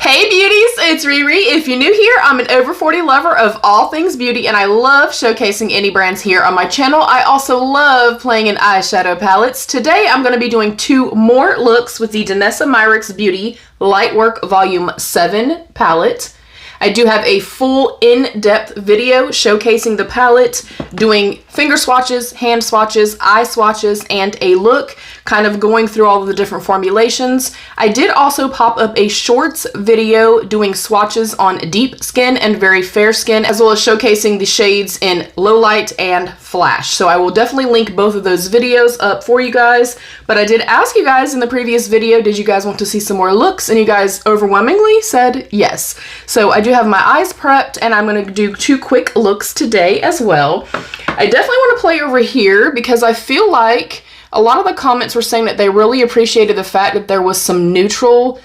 Hey beauties, it's Riri. If you're new here, I'm an over 40 lover of all things beauty and I love showcasing any brands here on my channel. I also love playing in eyeshadow palettes. Today I'm going to be doing two more looks with the Danessa Myricks Lightwork Volume 7 palette. I do have a full in-depth video showcasing the palette, doing finger swatches, hand swatches, eye swatches, and a look, kind of going through all of the different formulations. I did also pop up a shorts video doing swatches on deep skin and very fair skin, as well as showcasing the shades in low light and flash. So I will definitely link both of those videos up for you guys. But I did ask you guys in the previous video, did you guys want to see some more looks? And you guys overwhelmingly said yes. So I do have my eyes prepped and I'm going to do two quick looks today as well. I definitely want to play over here because I feel like a lot of the comments were saying that they really appreciated the fact that there was some neutral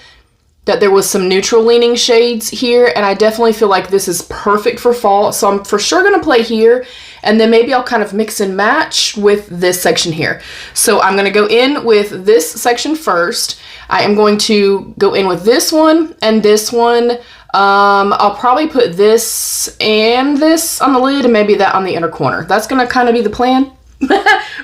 leaning shades here, and I definitely feel like this is perfect for fall. So I'm for sure going to play here, and then maybe I'll kind of mix and match with this section here. So I'm going to go in with this section first. I am going to go in with this one and this one. I'll probably put this and this on the lid and maybe that on the inner corner. That's going to kind of be the plan.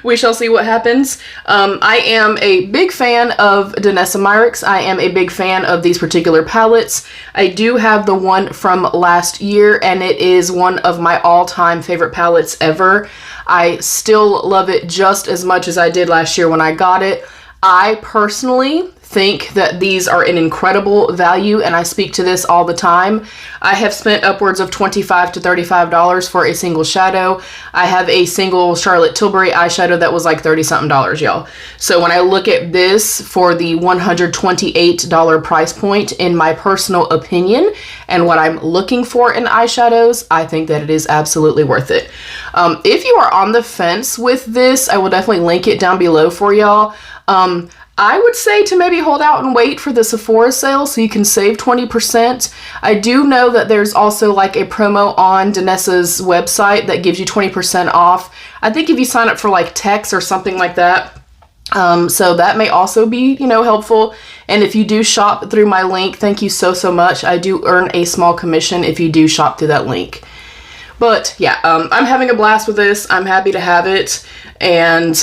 We shall see what happens. I am a big fan of Danessa Myricks. I am a big fan of these particular palettes. I do have the one from last year and it is one of my all-time favorite palettes ever. I still love it just as much as I did last year when I got it. I personally think that these are an incredible value, and I speak to this all the time. I have spent upwards of $25 to $35 for a single shadow. I have a single Charlotte Tilbury eyeshadow that was like $30-something, y'all. So when I look at this for the $128 price point, in my personal opinion, and what I'm looking for in eyeshadows, I think that it is absolutely worth it. If you are on the fence with this, I will definitely link it down below for y'all. I would say to maybe hold out and wait for the Sephora sale so you can save 20%. I do know that there's also like a promo on Danessa's website that gives you 20% off. I think if you sign up for like Tex or something like that. So that may also be, helpful. And if you do shop through my link, thank you so much. I do earn a small commission if you do shop through that link. But yeah, I'm having a blast with this. I'm happy to have it. And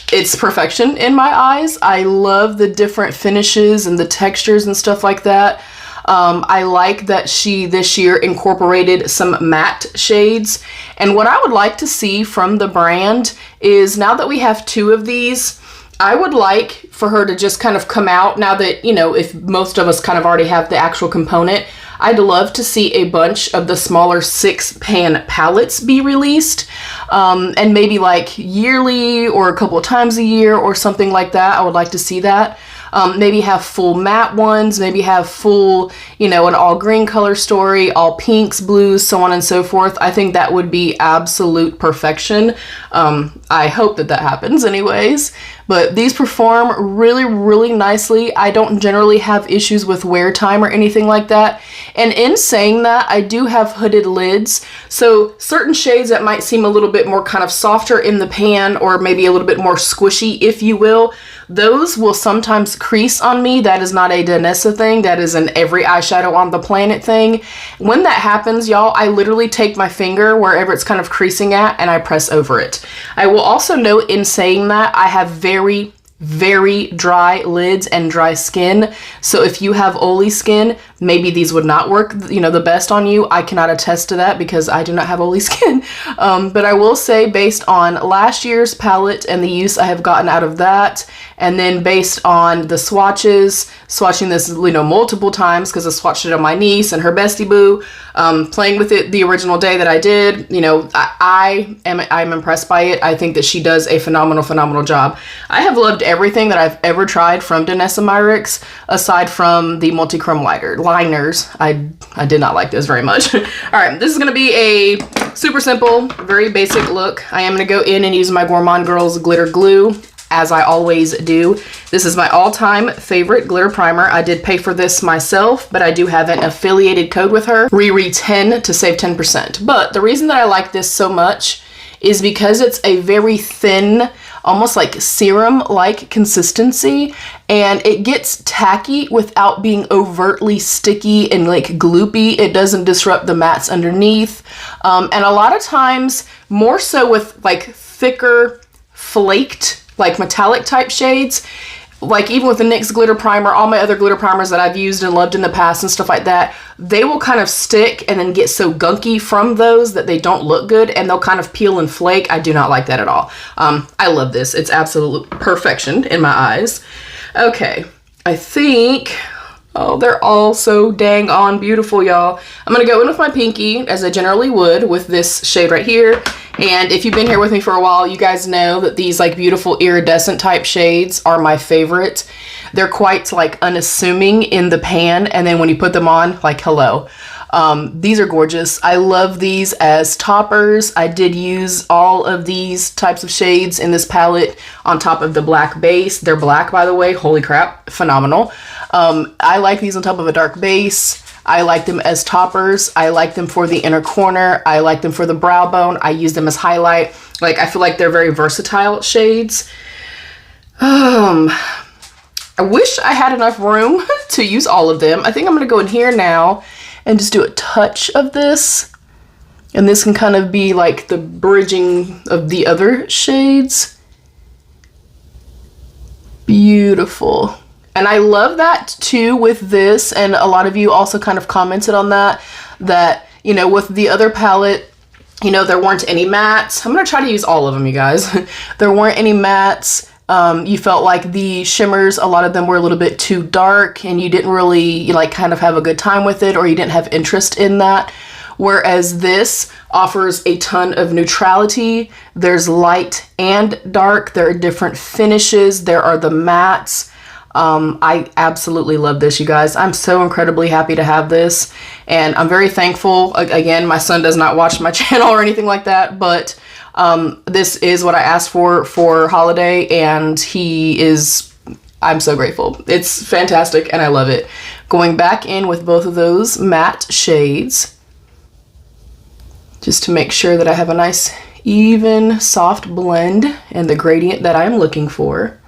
it's perfection in my eyes. I love the different finishes and the textures and stuff like that. I like that she this year incorporated some matte shades. And what I would like to see from the brand is, now that we have two of these, I would like for her to just kind of come out, now that, if most of us kind of already have the actual component, I'd love to see a bunch of the smaller 6-pan palettes be released, and maybe like yearly or a couple of times a year or something like that. I would like to see that. Maybe have full matte ones, maybe have full, an all green color story, all pinks, blues, so on and so forth. I think that would be absolute perfection. I hope that happens anyways. But these perform really nicely. I don't generally have issues with wear time or anything like that. And in saying that, I do have hooded lids. So certain shades that might seem a little bit more kind of softer in the pan, or maybe a little bit more squishy, if you will, those will sometimes crease on me. That is not a Danessa thing. That is an every eyeshadow on the planet thing. When that happens, y'all, I literally take my finger wherever it's kind of creasing at and I press over it. I will also note, in saying that, I have very dry lids and dry skin. So if you have oily skin, maybe these would not work, the best on you. I cannot attest to that because I do not have oily skin. But I will say, based on last year's palette and the use I have gotten out of that, and then based on the swatching this, multiple times because I swatched it on my niece and her bestie boo, playing with it the original day that I did, I'm impressed by it. I think that she does a phenomenal job. I have loved everything that I've ever tried from Danessa Myricks, aside from the multi-chrome liners. I did not like those very much. All right, this is going to be a super simple, very basic look. I am going to go in and use my Gourmande Girls glitter glue, as I always do. This is my all-time favorite glitter primer. I did pay for this myself, but I do have an affiliated code with her, Riri10, to save 10%. But the reason that I like this so much is because it's a very thin, almost like serum-like consistency, and it gets tacky without being overtly sticky and like gloopy. It doesn't disrupt the mattes underneath. And a lot of times, more so with like thicker, flaked, like metallic type shades, like even with the NYX glitter primer, all my other glitter primers that I've used and loved in the past and stuff like that, they will kind of stick and then get so gunky from those that they don't look good, and they'll kind of peel and flake. I do not like that at all. I love this. It's absolute perfection in my eyes. Okay, I think, oh, they're all so dang on beautiful, y'all. I'm gonna go in with my pinky, as I generally would, with this shade right here. And if you've been here with me for a while, you guys know that these like beautiful iridescent type shades are my favorite. They're quite like unassuming in the pan, and then when you put them on, like, hello. These are gorgeous. I love these as toppers. I did use all of these types of shades in this palette on top of the black base. They're black, by the way. Holy crap, phenomenal. I like these on top of a dark base. I like them as toppers. I like them for the inner corner. I like them for the brow bone. I use them as highlight. Like, I feel like they're very versatile shades. I wish I had enough room to use all of them. I think I'm gonna go in here now and just do a touch of this. And this can kind of be like the bridging of the other shades. Beautiful. And I love that too with this, and a lot of you also kind of commented on that, you know, with the other palette, you know, there weren't any mattes. I'm gonna try to use all of them, you guys. There weren't any mattes. You felt like the shimmers, a lot of them were a little bit too dark, and you didn't really like kind of have a good time with it, or you didn't have interest in that. Whereas this offers a ton of neutrality. There's light and dark. There are different finishes. There are the mattes. I absolutely love this, you guys. I'm so incredibly happy to have this, and I'm very thankful. Again, my son does not watch my channel or anything like that, but this is what I asked for holiday, and I'm so grateful. It's fantastic, and I love it. Going back in with both of those matte shades, just to make sure that I have a nice, even, soft blend and the gradient that I'm looking for.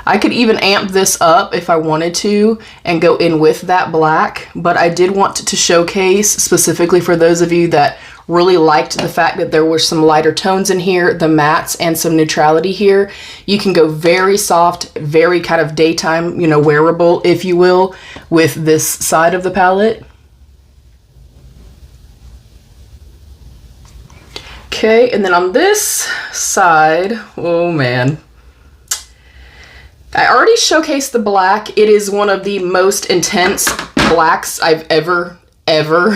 I could even amp this up if I wanted to and go in with that black, but I did want to showcase specifically for those of you that really liked the fact that there were some lighter tones in here, the mattes, and some neutrality here. You can go very soft, very kind of daytime, you know, wearable, if you will, with this side of the palette. Okay, and then on this side, oh man. I already showcased the black. It is one of the most intense blacks I've ever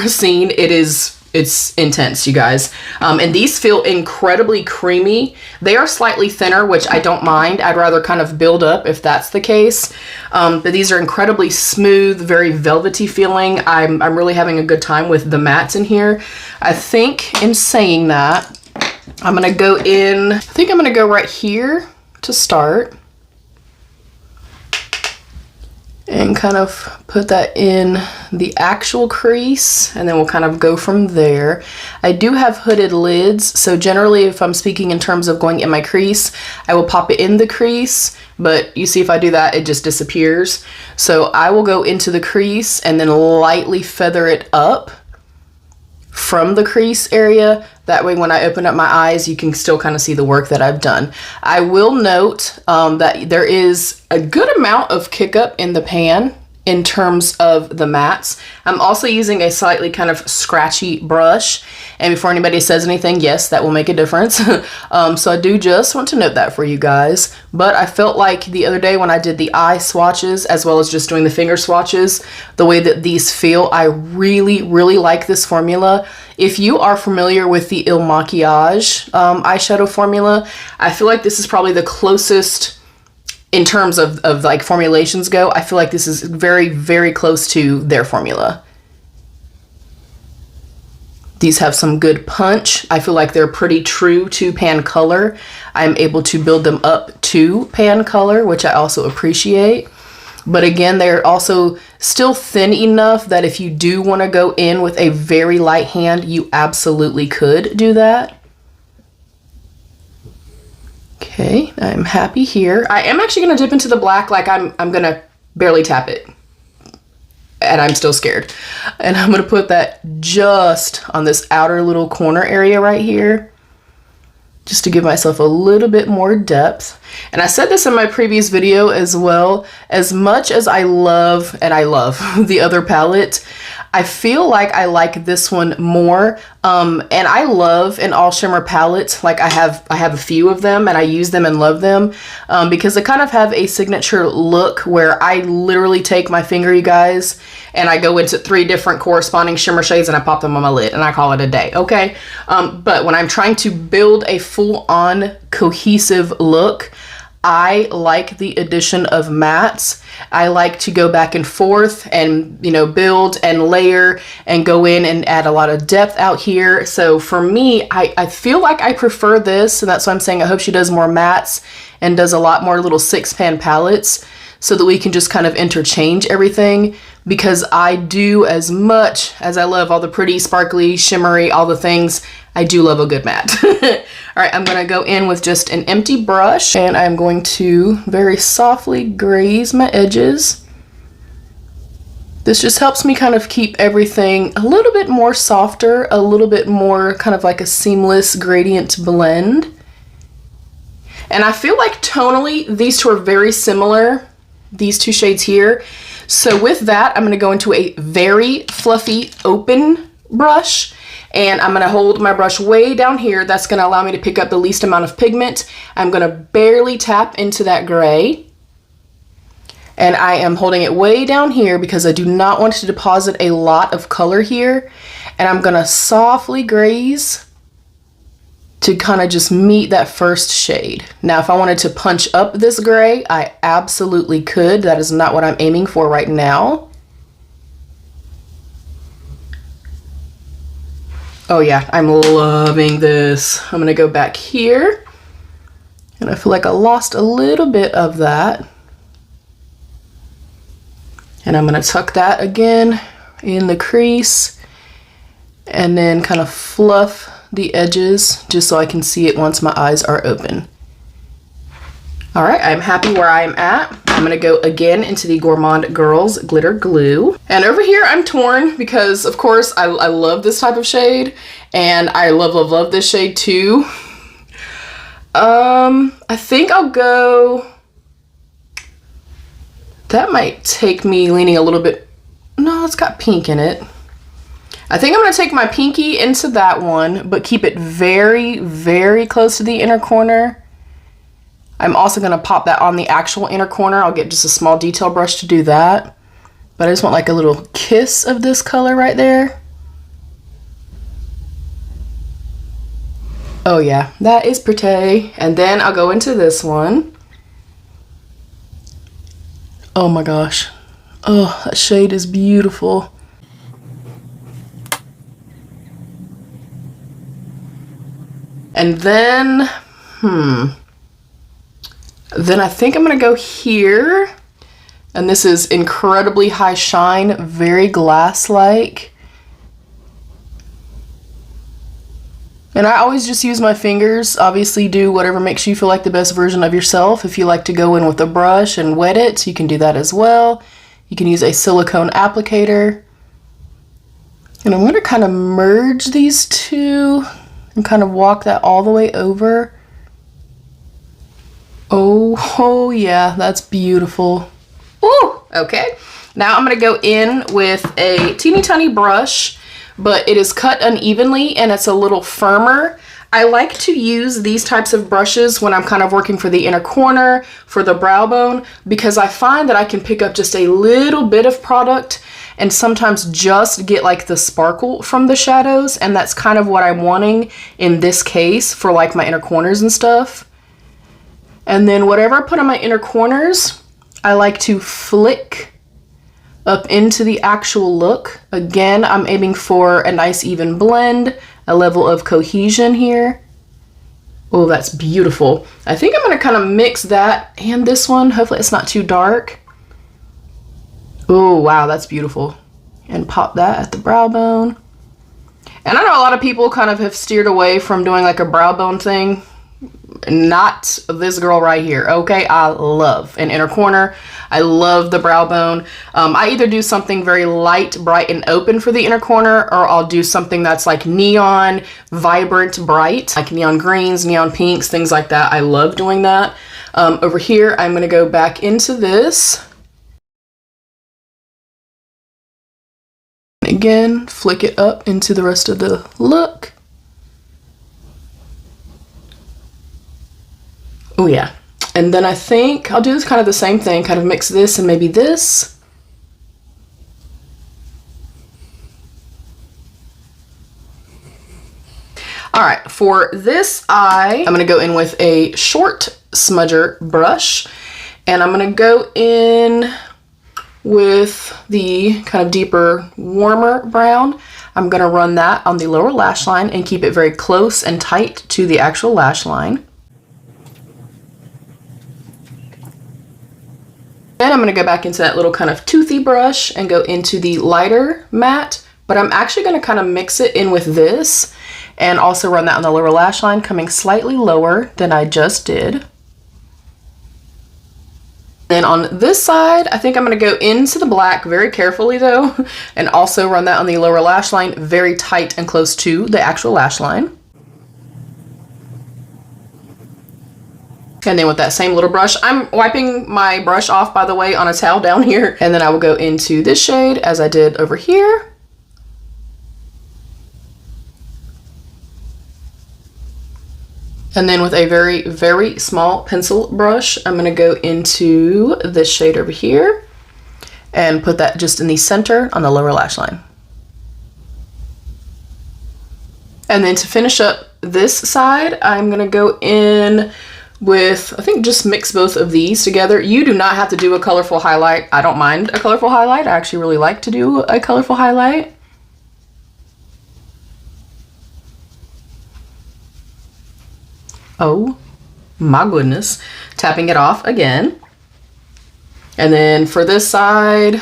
seen. It's intense, you guys. And these feel incredibly creamy. They are slightly thinner, which I don't mind. I'd rather kind of build up if that's the case. But these are incredibly smooth, very velvety feeling. I'm really having a good time with the mattes in here. I think in saying that, I'm gonna go in, I think I'm gonna go right here to start. And kind of put that in the actual crease, and then we'll kind of go from there. I do have hooded lids, so generally if I'm speaking in terms of going in my crease, I will pop it in the crease, but you see if I do that, it just disappears. So I will go into the crease and then lightly feather it up from the crease area. That way when I open up my eyes, you can still kind of see the work that I've done. I will note that there is a good amount of kick up in the pan in terms of the mattes. I'm also using a slightly kind of scratchy brush, and before anybody says anything, yes, that will make a difference. So I do just want to note that for you guys. But I felt like the other day when I did the eye swatches as well as just doing the finger swatches, the way that these feel, I really like this formula. If you are familiar with the Il Makiage eyeshadow formula, I feel like this is probably the closest in terms of like formulations go. I feel like this is very close to their formula. These have some good punch. I feel like they're pretty true to pan color. I'm able to build them up to pan color, which I also appreciate. But again, they're also still thin enough that if you do want to go in with a very light hand, you absolutely could do that. Okay, I'm happy here. I am actually gonna dip into the black, like I'm gonna barely tap it. And I'm still scared. And I'm gonna put that just on this outer little corner area right here, just to give myself a little bit more depth. And I said this in my previous video as well, as much as I love the other palette, I feel like I like this one more. And I love an all shimmer palette. Like I have a few of them and I use them and love them because they kind of have a signature look where I literally take my finger, you guys, and I go into 3 different corresponding shimmer shades and I pop them on my lid and I call it a day, okay? But when I'm trying to build a full-on cohesive look, I like the addition of mattes. I like to go back and forth and, you know, build and layer and go in and add a lot of depth out here. So for me, I feel like I prefer this, and that's why I'm saying I hope she does more mattes and does a lot more little 6-pan palettes so that we can just kind of interchange everything, because I do, as much as I love all the pretty, sparkly, shimmery, all the things, I do love a good matte. All right, I'm gonna go in with just an empty brush and I'm going to very softly graze my edges. This just helps me kind of keep everything a little bit more softer, a little bit more kind of like a seamless gradient blend. And I feel like tonally, these two are very similar, these 2 shades here. So with that, I'm gonna go into a very fluffy open brush, and I'm gonna hold my brush way down here. That's gonna allow me to pick up the least amount of pigment. I'm gonna barely tap into that gray. And I am holding it way down here because I do not want to deposit a lot of color here. And I'm gonna softly graze to kind of just meet that first shade. Now, if I wanted to punch up this gray, I absolutely could. That is not what I'm aiming for right now. Oh yeah, I'm loving this. I'm gonna go back here, and I feel like I lost a little bit of that. And I'm gonna tuck that again in the crease, and then kind of fluff the edges just so I can see it once my eyes are open. All right, I'm happy where I am at. I'm gonna go again into the Gourmande Girls Glitter Glue. And over here I'm torn because of course I love this type of shade, and I love this shade too. I think I'll go, that might take me leaning a little bit, no, it's got pink in it. I think I'm gonna take my pinky into that one, but keep it very, very close to the inner corner. I'm also gonna pop that on the actual inner corner. I'll get just a small detail brush to do that. But I just want like a little kiss of this color right there. Oh yeah, that is pretty. And then I'll go into this one. Oh my gosh. Oh, that shade is beautiful. And then, then I think I'm gonna go here. And this is incredibly high shine, very glass-like. And I always just use my fingers. Obviously do whatever makes you feel like the best version of yourself. If you like to go in with a brush and wet it, you can do that as well. You can use a silicone applicator. And I'm gonna kind of merge these two and kind of walk that all the way over. Oh yeah, that's beautiful. Ooh, okay. Now I'm gonna go in with a teeny tiny brush, but it is cut unevenly and it's a little firmer. I like to use these types of brushes when I'm kind of working for the inner corner, for the brow bone, because I find that I can pick up just a little bit of product and sometimes just get like the sparkle from the shadows, and that's kind of what I'm wanting in this case for like my inner corners and stuff. And then whatever I put on my inner corners, I like to flick up into the actual look. Again, I'm aiming for a nice even blend, a level of cohesion here. Oh, that's beautiful. I think I'm gonna kind of mix that and this one. Hopefully it's not too dark. Oh, wow, that's beautiful. And pop that at the brow bone. And I know a lot of people kind of have steered away from doing like a brow bone thing Not this girl right here, okay? I love an inner corner. I love the brow bone. I either do something very light, bright, and open for the inner corner, or I'll do something that's like neon, vibrant, bright, like neon greens, neon pinks, things like that. I love doing that. Over here, I'm gonna go back into this. Again, flick it up into the rest of the look. Oh yeah. And then I think I'll do this kind of the same thing, kind of mix this and maybe this. All right, for this eye, I'm gonna go in with a short smudger brush, and I'm gonna go in with the kind of deeper, warmer brown. I'm gonna run that on the lower lash line and keep it very close and tight to the actual lash line. Then I'm going to go back into that little kind of toothy brush and go into the lighter matte, but I'm actually going to kind of mix it in with this and also run that on the lower lash line, coming slightly lower than I just did. Then on this side, I think I'm going to go into the black very carefully though, and also run that on the lower lash line very tight and close to the actual lash line. And then with that same little brush, I'm wiping my brush off, by the way, on a towel down here. And then I will go into this shade as I did over here. And then with a very, very small pencil brush, I'm going to go into this shade over here and put that just in the center on the lower lash line. And then to finish up this side, I'm going to go in with, I think, just mix both of these together. You do not have to do a colorful highlight. I don't mind a colorful highlight. I actually really like to do a colorful highlight. Oh my goodness. Tapping it off again. And then for this side,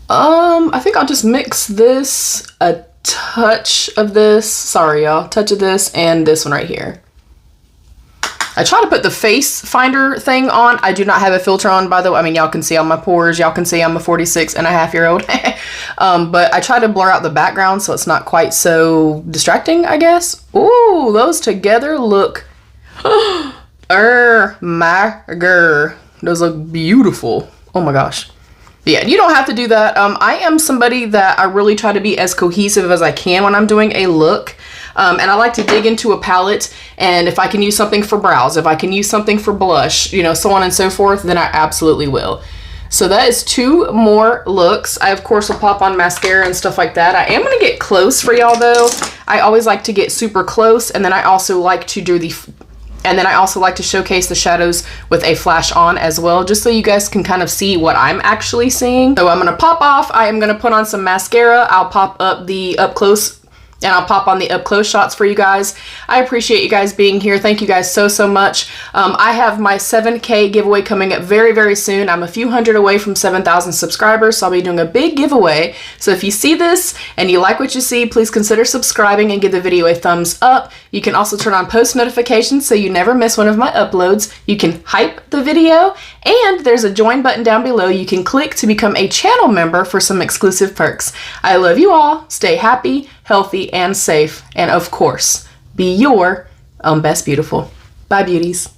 I think I'll just mix this, a touch of this, sorry y'all, touch of this and this one right here. I try to put the face finder thing on. I do not have a filter on, by the way. I mean, y'all can see all my pores. Y'all can see I'm a 46-and-a-half-year-old. But I try to blur out the background so it's not quite so distracting, I guess. Ooh, those together look, my girl. Those look beautiful. Oh my gosh. But yeah, you don't have to do that. I am somebody that I really try to be as cohesive as I can when I'm doing a look. And I like to dig into a palette, and if I can use something for brows, if I can use something for blush, you know, so on and so forth, then I absolutely will. So that is 2 more looks. I, of course, will pop on mascara and stuff like that. I am going to get close for y'all, though. I always like to get super close, and then I also like to do the... And then I also like to showcase the shadows with a flash on as well, just so you guys can kind of see what I'm actually seeing. So I'm going to pop off. I am going to put on some mascara. I'll pop up the up close, and I'll pop on the up close shots for you guys. I appreciate you guys being here. Thank you guys so, so much. I have my 7K giveaway coming up very, very soon. I'm a few hundred away from 7,000 subscribers, so I'll be doing a big giveaway. So if you see this and you like what you see, please consider subscribing and give the video a thumbs up. You can also turn on post notifications so you never miss one of my uploads. You can hype the video, and there's a join button down below you can click to become a channel member for some exclusive perks. I love you all. Stay happy, healthy, and safe. And of course, be your own best beautiful. Bye, beauties.